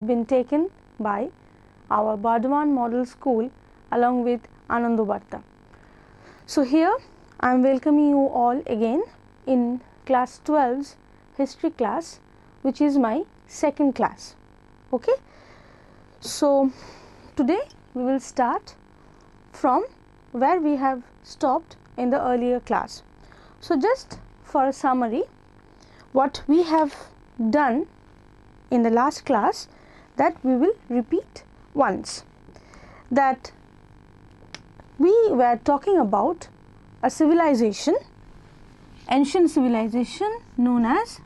been taken by our BURDWAN model school along with Anandobarta. So here I am welcoming you all again in class 12's history class, which is my second class. Okay. So today we will start from where we have stopped in the earlier class. So just for a summary, what we have done in the last class, that we will repeat once, that we were talking about a civilization, ancient civilization known as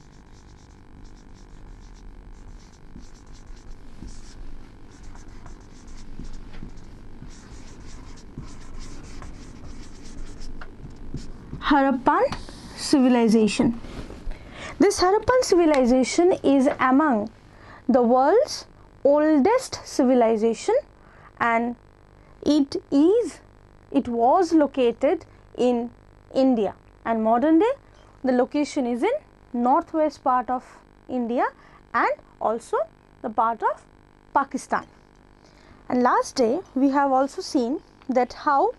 Harappan civilization. This Harappan civilization is among the world's oldest civilization, and it was located in India, and modern day the location is in northwest part of India and also the part of Pakistan. And last day we have also seen that how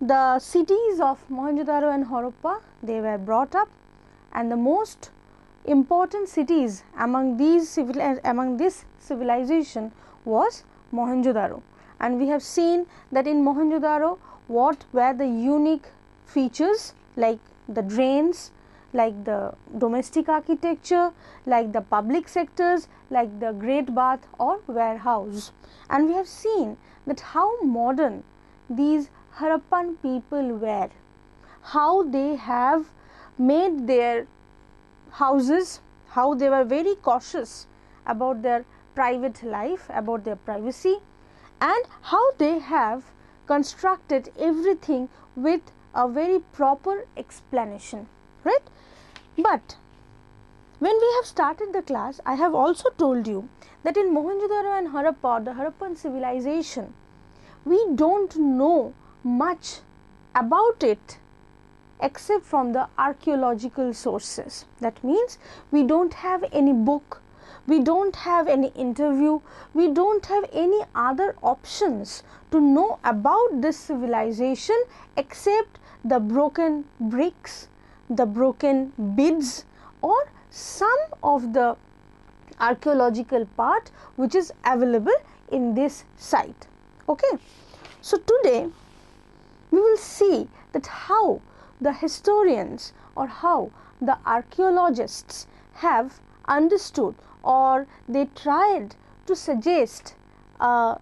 the cities of Mohenjo-daro and Harappa, they were brought up, and the most important cities among this civilization was Mohenjo-daro. And we have seen that in Mohenjo-daro what were the unique features, like the drains, like the domestic architecture, like the public sectors, like the great bath or warehouse. And we have seen that how modern these Harappan people were, how they have made their houses, how they were very cautious about their private life, about their privacy, and how they have constructed everything with a very proper explanation, right? But when we have started the class, I have also told you that in Mohenjo-daro and Harappa, the Harappan civilization, we don't know much about it except from the archaeological sources. That means we don't have any book, we don't have any interview, we don't have any other options to know about this civilization except the broken bricks, the broken beads, or some of the archaeological part which is available in this site. Okay. So today we will see that how the historians or how the archaeologists have understood, or they tried to suggest a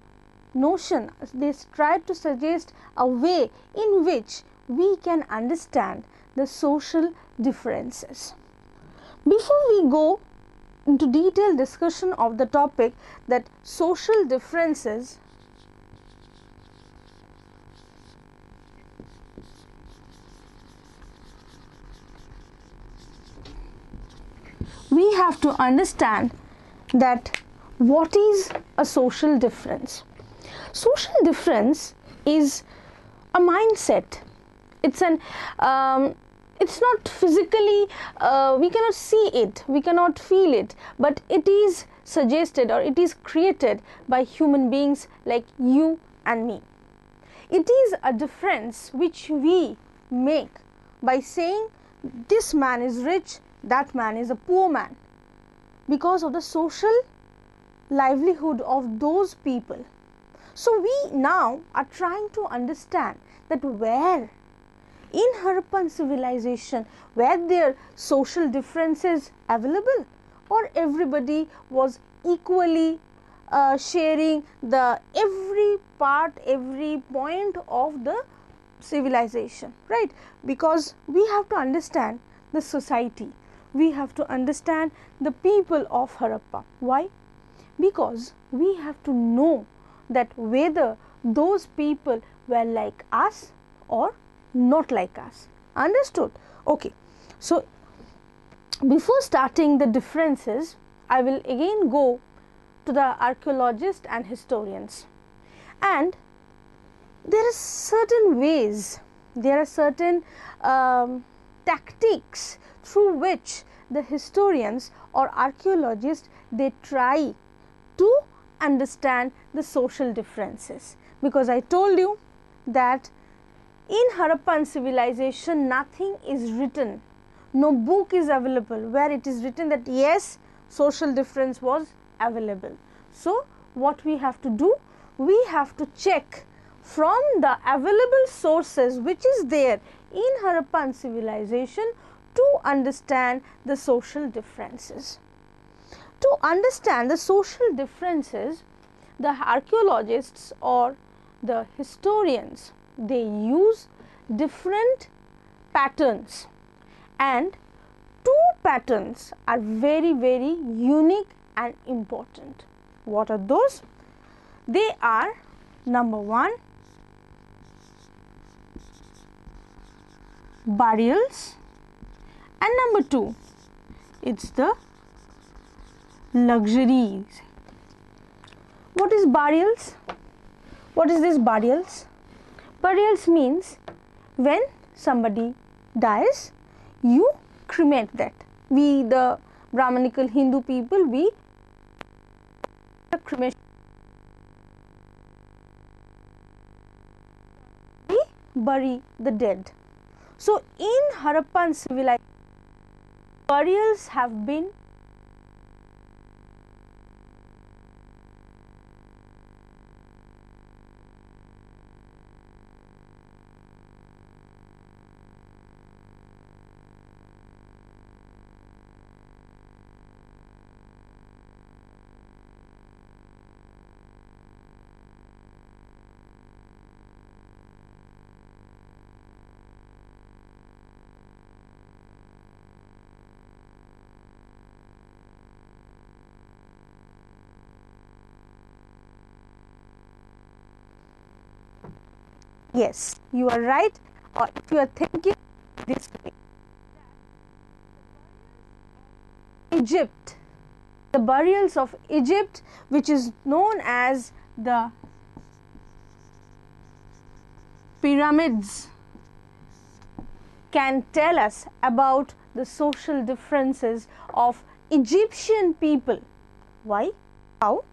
notion, they tried to suggest a way in which we can understand the social differences. Before we go into detailed discussion of the topic, that social differences, we have to understand that what is a social difference. Social difference is a mindset. It's an it's not physically, we cannot see it, we cannot feel it, but it is suggested or it is created by human beings like you and me. It is a difference which we make by saying this man is rich, that man is a poor man, because of the social livelihood of those people. So we now are trying to understand that where in Harappan civilization were there social differences available, or everybody was equally sharing the every part, every point of the civilization, right? Because we have to understand the society, we have to understand the people of Harappa. Why? Because we have to know that whether those people were like us or not like us. Understood? Okay. So before starting the differences, I will again go to the archaeologists and historians, and there are certain ways, there are certain tactics through which the historians or archaeologists, they try to understand the social differences, because I told you that in Harappan civilization nothing is written, no book is available where it is written that yes, social difference was available. So what we have to do, we have to check from the available sources which is there in Harappan civilization to understand the social differences. To understand the social differences, the archaeologists or the historians, they use different patterns, and two patterns are very unique and important. What are those? They are, number one, burials, and number two, it's the luxuries. What is burials? What is this burials? Burials means when somebody dies, you cremate that. We, the Brahmanical Hindu people, we cremation. We bury the dead. So in Harappan civilization, burials have been yes, you are right, or if you are thinking this way. Egypt, the burials of Egypt, which is known as the pyramids, can tell us about the social differences of Egyptian people. Why? How?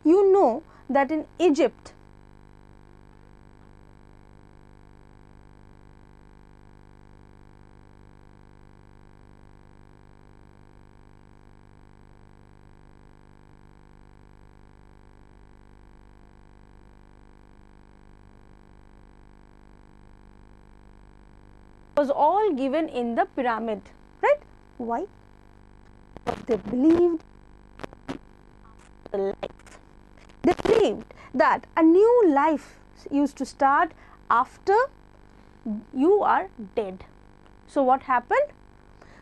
You know that in Egypt, was all given in the pyramid, right? Why? They believed after life. They believed that a new life used to start after you are dead. So what happened?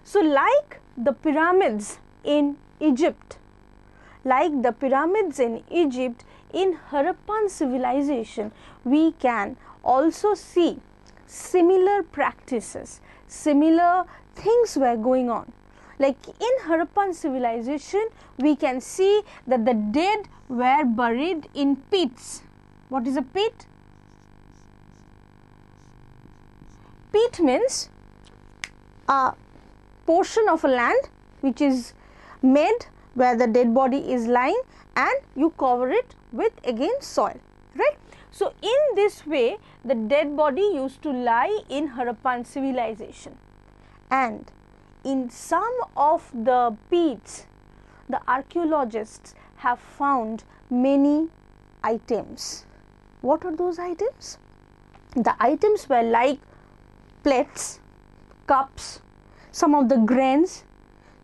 So like the pyramids in Egypt, in Harappan civilization, we can also see similar practices, similar things were going on. Like in Harappan civilization, we can see that the dead were buried in pits. What is a pit? Pit means a portion of a land which is made where the dead body is lying, and you cover it with again soil, right? So in this way, the dead body used to lie in Harappan civilization, and in some of the pits, the archaeologists have found many items. What are those items? The items were like plates, cups, some of the grains,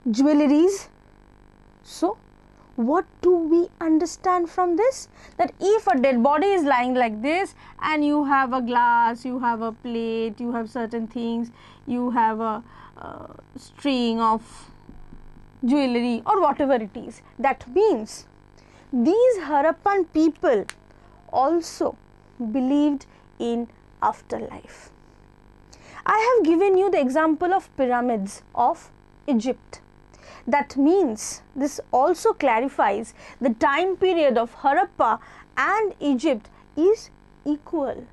jewelries. So what do we understand from this? That if a dead body is lying like this, and you have a glass, you have a plate, you have certain things, you have a string of jewelry or whatever it is, that means these Harappan people also believed in afterlife. I have given you the example of pyramids of Egypt. That means this also clarifies the time period of Harappa and Egypt is equal.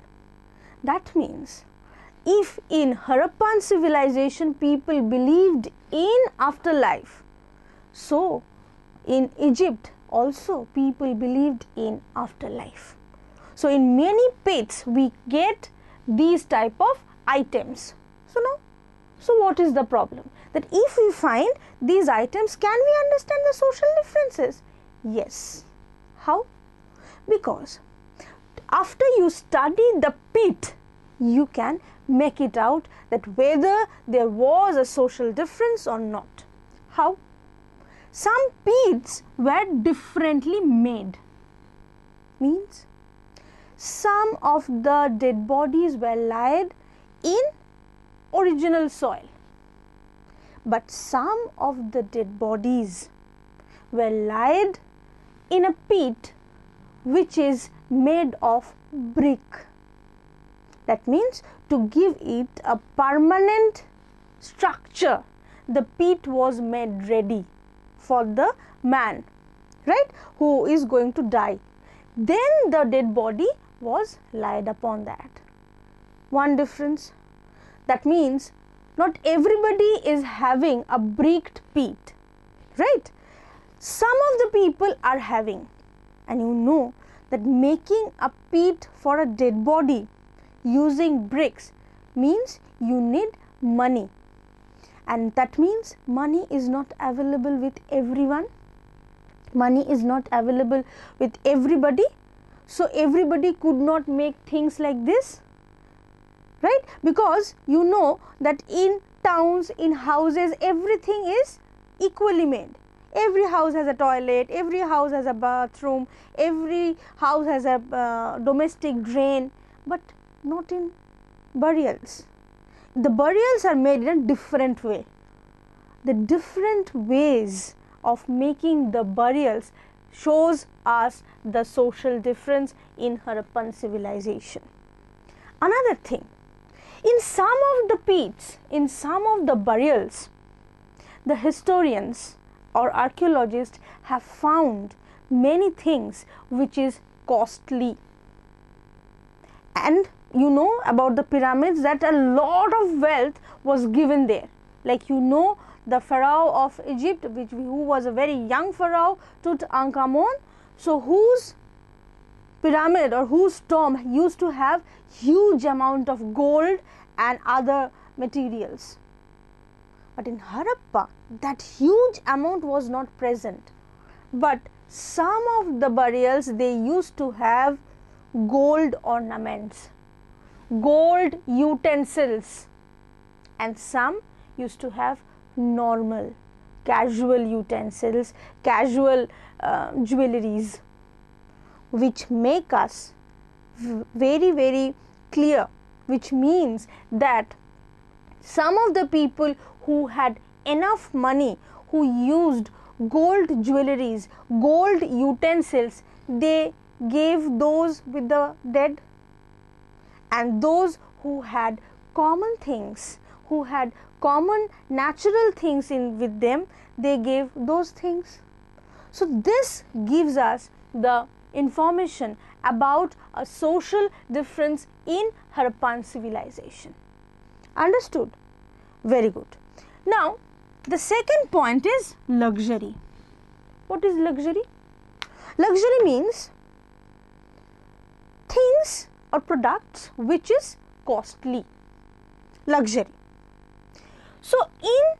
That means if in Harappan civilization people believed in afterlife, so in Egypt also people believed in afterlife. So in many pits we get these type of items. So what is the problem? That if we find these items, can we understand the social differences? Yes. How? Because after you study the pit, you can make it out that whether there was a social difference or not. How? Some pits were differently made. Means some of the dead bodies were laid in original soil, but some of the dead bodies were laid in a pit which is made of brick. That means to give it a permanent structure, the pit was made ready for the man, right, who is going to die. Then the dead body was laid upon that. One difference. That means not everybody is having a bricked pit, right? Some of the people are having, and you know that making a pit for a dead body using bricks means you need money, and that means money is not available with everyone. Money is not available with everybody, so everybody could not make things like this, right? Because you know that in towns, in houses, everything is equally made. Every house has a toilet, every house has a bathroom, every house has a domestic drain, but not in burials. The burials are made in a different way. The different ways of making the burials shows us the social difference in Harappan civilization. Another thing, in some of the pits, in some of the burials, the historians or archaeologists have found many things which is costly. And you know about the pyramids that a lot of wealth was given there. Like you know the Pharaoh of Egypt, who was a very young Pharaoh, Tutankhamun. So whose pyramid or whose tomb used to have huge amount of gold and other materials. But in Harappa, that huge amount was not present. But some of the burials, they used to have gold ornaments, gold utensils, and some used to have normal, casual utensils, casual jewelries, which make us very, very clear, which means that some of the people who had enough money, who used gold jewelries, gold utensils, they gave those with the dead, and those who had common things, who had common natural things with them, they gave those things. So this gives us the information about a social difference in Harappan civilization. Understood? Very good. Now the second point is luxury. What is luxury? Luxury means things or products which is costly. Luxury. So in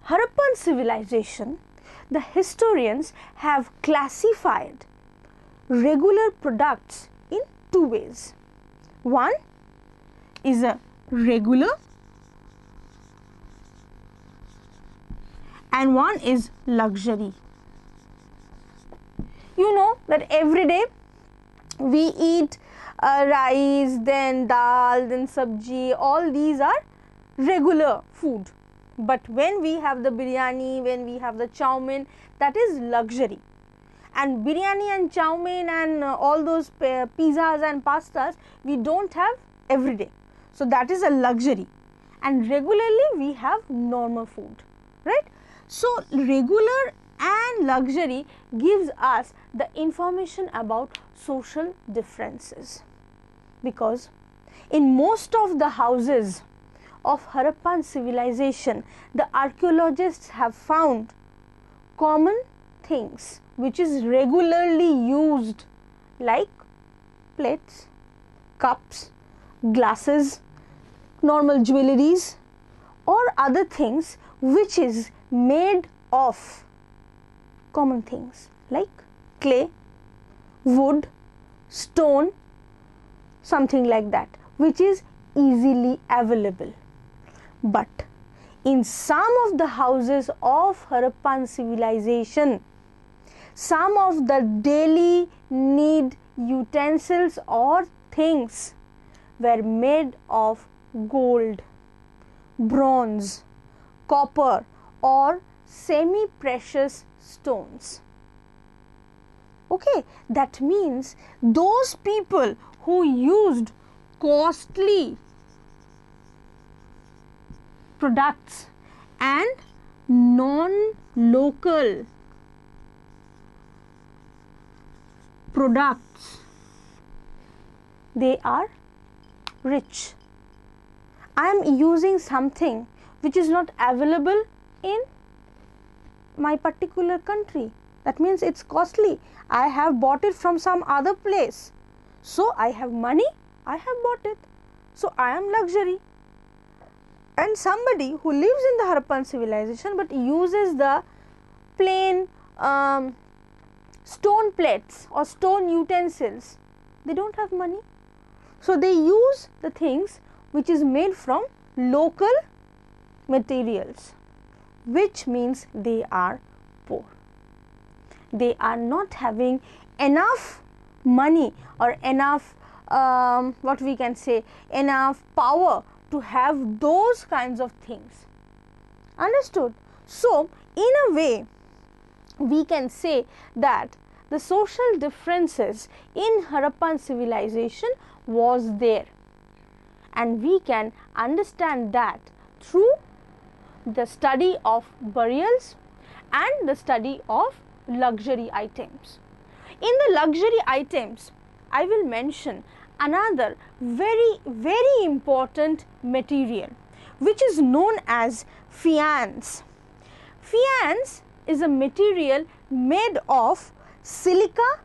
Harappan civilization, the historians have classified regular products in two ways. One is a regular and one is luxury. You know that every day we eat rice, then dal, then sabji, all these are regular food. But when we have the biryani, when we have the chow mein, that is luxury. And biryani and chow mein and all those pizzas and pastas, we don't have every day. So that is a luxury. And regularly we have normal food, right? So regular and luxury gives us the information about social differences. Because in most of the houses of Harappan civilization, the archaeologists have found common things which is regularly used, like plates, cups, glasses, normal jewelries, or other things which is made of common things like clay, wood, stone, something like that, which is easily available. But in some of the houses of Harappan civilization, some of the daily need utensils or things were made of gold, bronze, copper, or semi-precious stones. Okay, that means those people who used costly products and non-local products, they are rich. I am using something which is not available in my particular country. That means it's costly. I have bought it from some other place. So I have money, I have bought it. So I am luxury. And somebody who lives in the Harappan civilization but uses the plain stone plates or stone utensils, they don't have money. So they use the things which is made from local materials, which means they are poor. They are not having enough money or enough what we can say, enough power to have those kinds of things. Understood? So in a way we can say that the social differences in Harappan civilization was there, and we can understand that through the study of burials and the study of luxury items. In the luxury items, I will mention another very important material which is known as faience. Faience is a material made of silica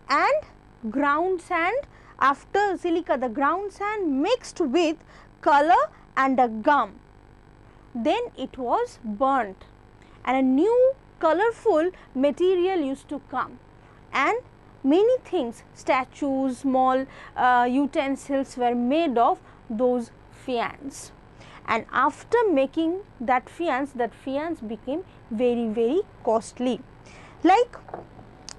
and ground sand. After silica, the ground sand mixed with color and a gum. Then it was burnt and a new colorful material used to come, and many things, statues, small utensils were made of those faience. And after making that faience became very costly. Like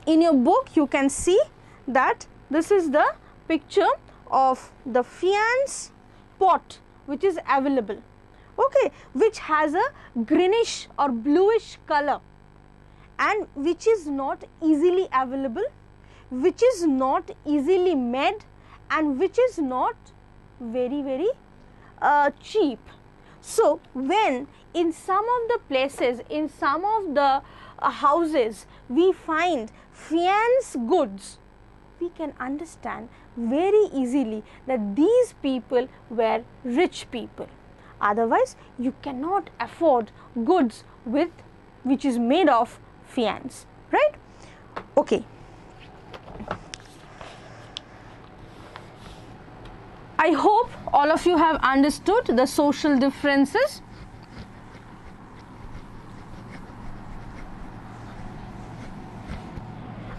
in your book you can see that this is the picture of the faience pot which is available, okay, which has a greenish or bluish color and which is not easily available, which is not easily made, and which is not very cheap. So when in some of the places, in some of the houses we find faience goods, we can understand very easily that these people were rich people. Otherwise you cannot afford goods which is made of faience, right? Okay. I hope all of you have understood the social differences.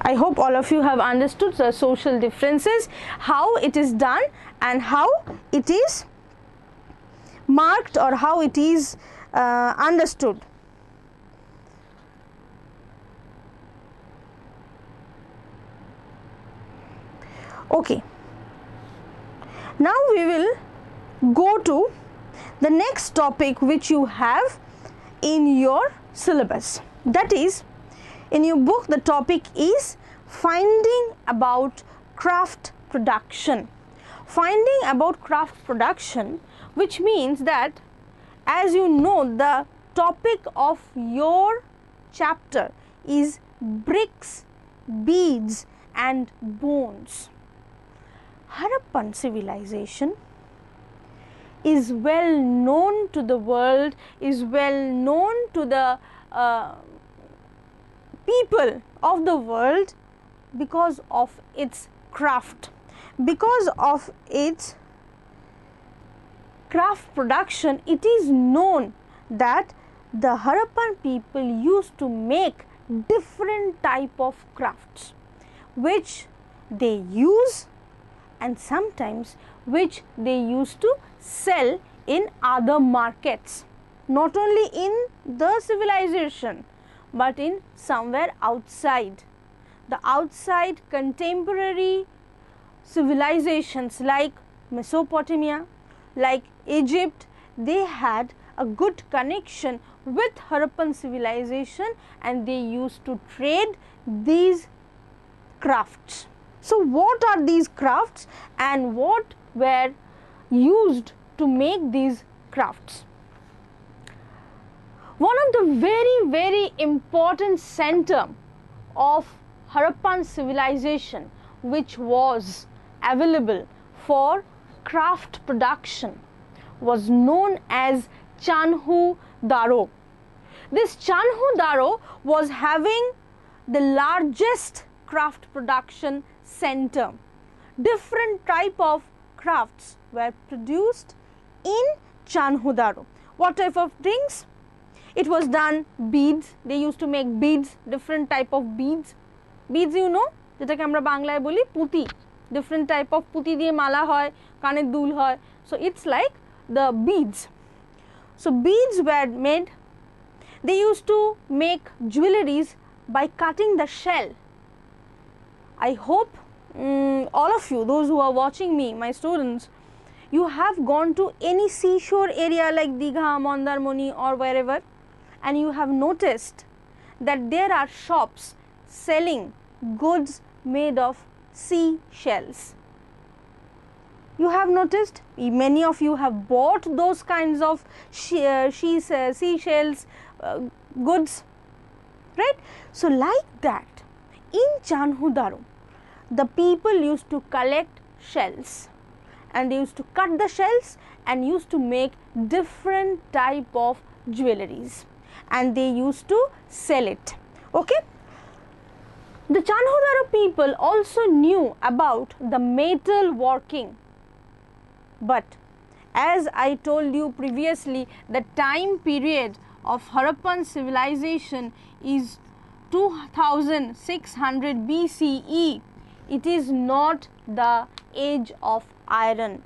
I hope all of you have understood the social differences, how it is done and how it is marked or how it is understood. Okay. Now we will go to the next topic which you have in your syllabus. That is, in your book the topic is finding about craft production. Finding about craft production, which means that, as you know, the topic of your chapter is bricks, beads and bones. Harappan civilization is well known to the world, is well known to the people of the world because of its craft, because of its craft production. It is known that the Harappan people used to make different type of crafts which they use and sometimes which they used to sell in other markets, not only in the civilization but in somewhere outside. The outside contemporary civilizations like Mesopotamia, like Egypt, they had a good connection with Harappan civilization and they used to trade these crafts. So what are these crafts and what were used to make these crafts? One of the very important center of Harappan civilization which was available for craft production was known as Chanhu Daro. This Chanhu Daro was having the largest craft production center. Different type of crafts were produced in Chanhu Daro. What type of things? It was done beads. They used to make beads, different type of beads. Beads you know, যেটাকে আমরা বাংলায় বলি পুঁতি, different type of পুঁতি দিয়ে মালা হয়, কানের দুল হয়. So it's like the beads. So beads were made. They used to make jewelries by cutting the shell. I hope all of you, those who are watching me, my students, you have gone to any seashore area like Digha, Mandarmoni or wherever, and you have noticed that there are shops selling goods made of seashells. You have noticed, many of you have bought those kinds of seashells goods, right? So like that, in Chanhu Daro, the people used to collect shells and they used to cut the shells and used to make different type of jewelries and they used to sell it. Okay. The Chanhu Daro people also knew about the metal working, but as I told you previously, the time period of Harappan civilization is 2600 BCE. It is not the age of iron.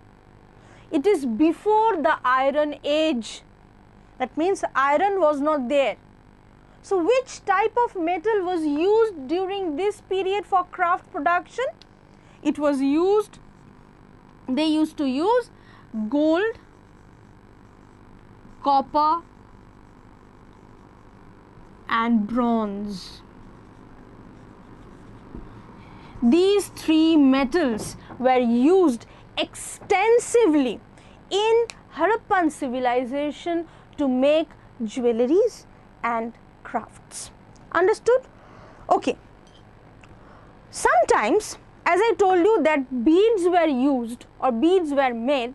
It is before the iron age. That means iron was not there. So which type of metal was used during this period for craft production? It was used, they used to use gold, copper and bronze. These three metals were used extensively in Harappan civilization to make jewelries and crafts. Understood? Okay. Sometimes, as I told you that beads were used or beads were made,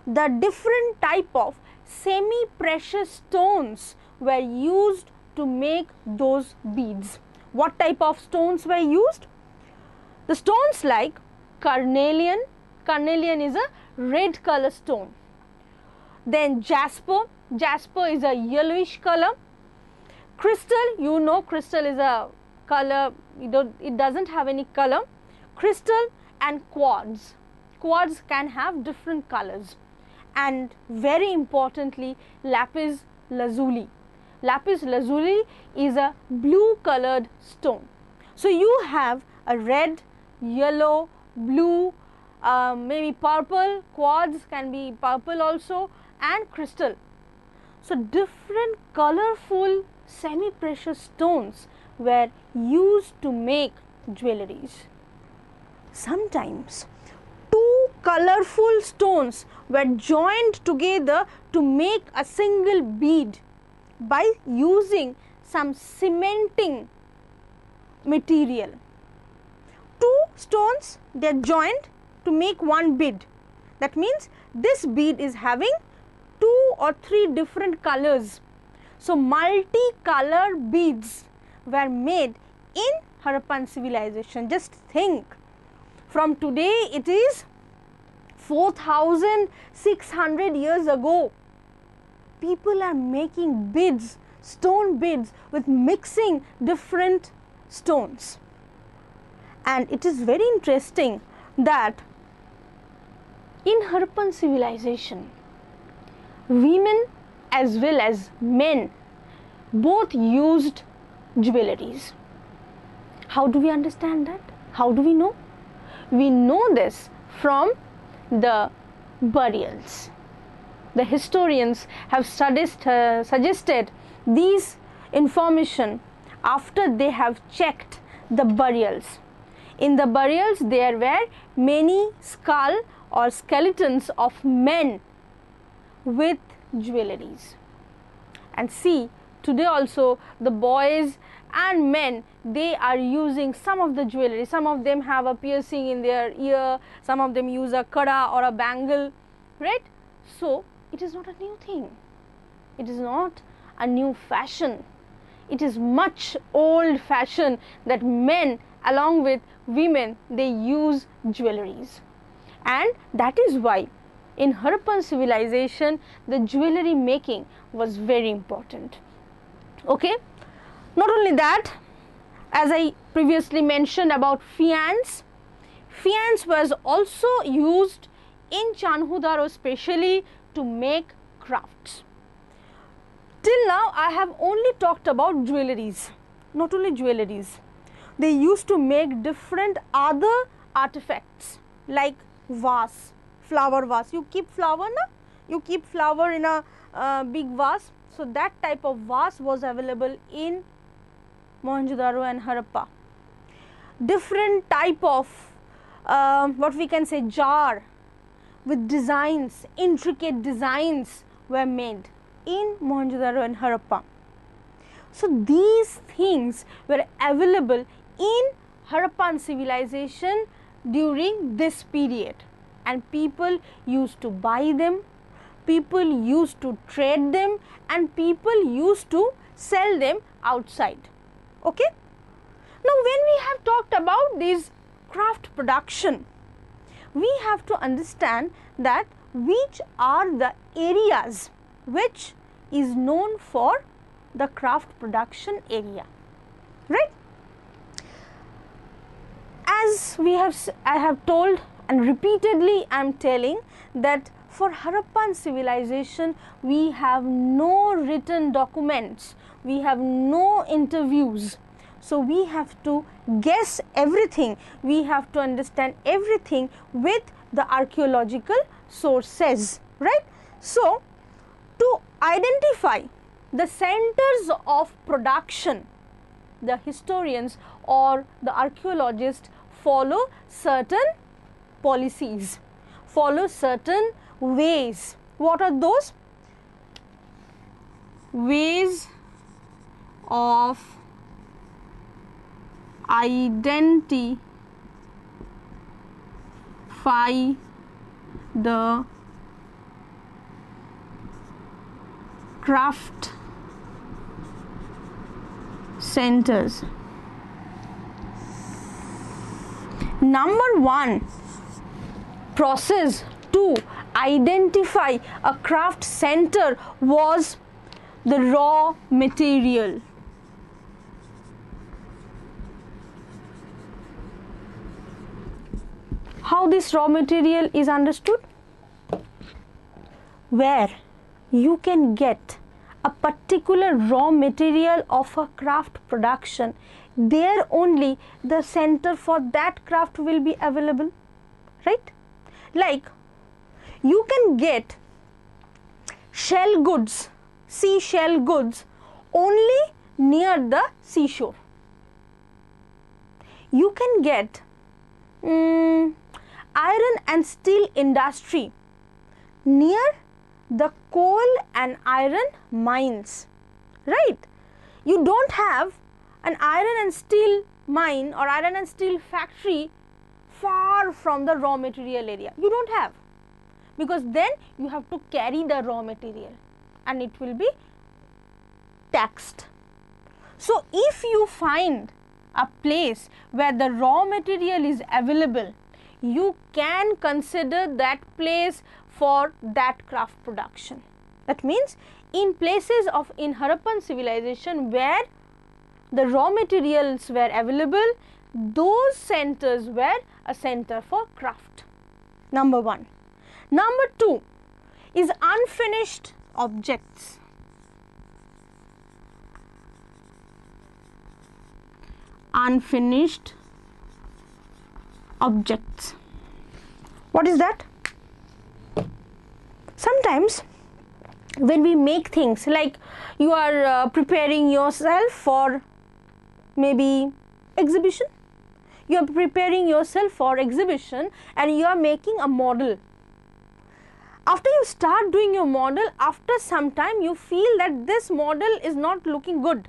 the different type of semi-precious stones were used to make those beads. What type of stones were used? The stones like carnelian. Carnelian is a red color stone. Then jasper. Jasper is a yellowish color. Crystal, you know crystal is a color, it doesn't have any color. Crystal and quartz. Quartz can have different colors. And very importantly, lapis lazuli. Lapis lazuli is a blue colored stone. So you have a red, yellow, blue, maybe purple. Quartz can be purple also, and crystal. So different colorful semi-precious stones were used to make jewelries. Sometimes two colorful stones were joined together to make a single bead by using some cementing material. Two stones, they are joined to make one bead. That means this bead is having 2 or 3 different colors. So multi-color beads were made in Harappan civilization. Just think, from today it is 4,600 years ago. People are making beads, stone beads, with mixing different stones. And it is very interesting that in Harappan civilization, women as well as men both used jewelries. How do we understand that? How do we know? We know this from the burials. The historians have suggested these information after they have checked the burials. In the burials there were many skull or skeletons of men with jewelries. And see, today also the boys and men, they are using some of the jewelry. Some of them have a piercing in their ear, some of them use a kada or a bangle, right? So it is not a new thing, it is not a new fashion, it is much old fashion that men along with women, they use jewelries. And that is why in Harappan civilization the jewelry making was very important. Okay, not only that, as I previously mentioned about faience was also used in Chanhudaro especially to make crafts. Till now I have only talked about jewelries. Not only jewelries, they used to make different other artifacts like vase, flower vase. You keep flower, na? You keep flower in a big vase. So that type of vase was available in Mohenjo-daro and Harappa. Different type of what we can say jar with designs, intricate designs were made in Mohenjo-daro and Harappa. So these things were available in Harappan civilization during this period, and people used to buy them, people used to trade them, and people used to sell them outside. Okay. Now when we have talked about this craft production, we have to understand that which are the areas which is known for the craft production area, right? As I have told, and repeatedly I am telling, that for Harappan civilization we have no written documents, we have no interviews. So we have to guess everything, we have to understand everything with the archaeological sources, right? So to identify the centers of production, the historians or the archaeologists follow certain policies, follow certain ways. What are those? Ways of identify the craft centers. Number one process to identify a craft center was the raw material. How this raw material is understood? Where you can get a particular raw material of a craft production, there only the center for that craft will be available, right? Like you can get shell goods, seashell goods only near the seashore. You can get iron and steel industry near the coal and iron mines, right? You don't have an iron and steel mine or iron and steel factory far from the raw material area. You don't have, because then you have to carry the raw material and it will be taxed. So if you find a place where the raw material is available, you can consider that place for that craft production. That means in places in Harappan civilization where the raw materials were available, those centers were a center for craft. Number 1. Number 2 is unfinished objects. Unfinished objects. What is that? Sometimes when we make things, like you are preparing yourself for maybe exhibition, you are preparing yourself for exhibition and you are making a model. After you start doing your model, after some time you feel that this model is not looking good.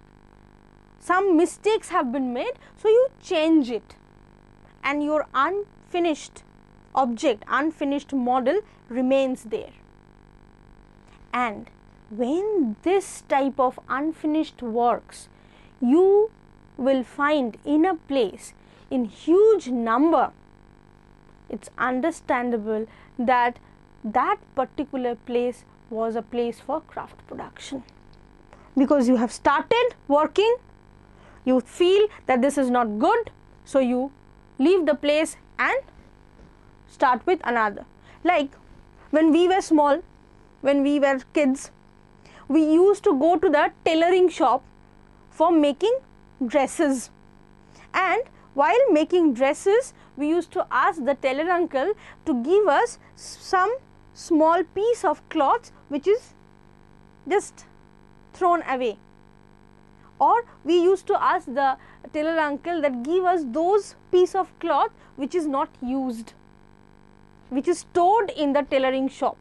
Some mistakes have been made, so you change it and your unfinished object, unfinished model remains there. And when this type of unfinished works you will find in a place in huge number, it's understandable that that particular place was a place for craft production. Because you have started working, you feel that this is not good, so you leave the place and start with another. Like when we were small, when we were kids, we used to go to the tailoring shop for making dresses, and while making dresses we used to ask the tailor uncle to give us some small piece of cloth which is just thrown away, or we used to ask the tailor uncle that give us those piece of cloth which is not used, which is stored in the tailoring shop,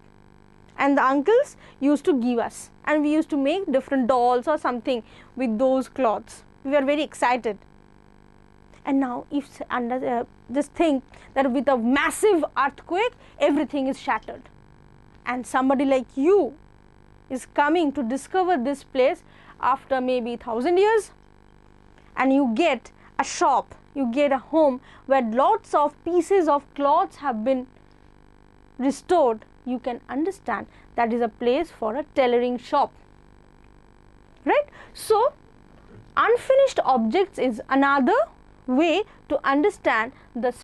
and the uncles used to give us, and we used to make different dolls or something with those cloths. We were very excited. And now if just think that with a massive earthquake everything is shattered, and somebody like you is coming to discover this place after maybe 1,000 years, and you get a shop, you get a home where lots of pieces of cloths have been restored, you can understand that is a place for a tailoring shop, right? So unfinished objects is another way to understand the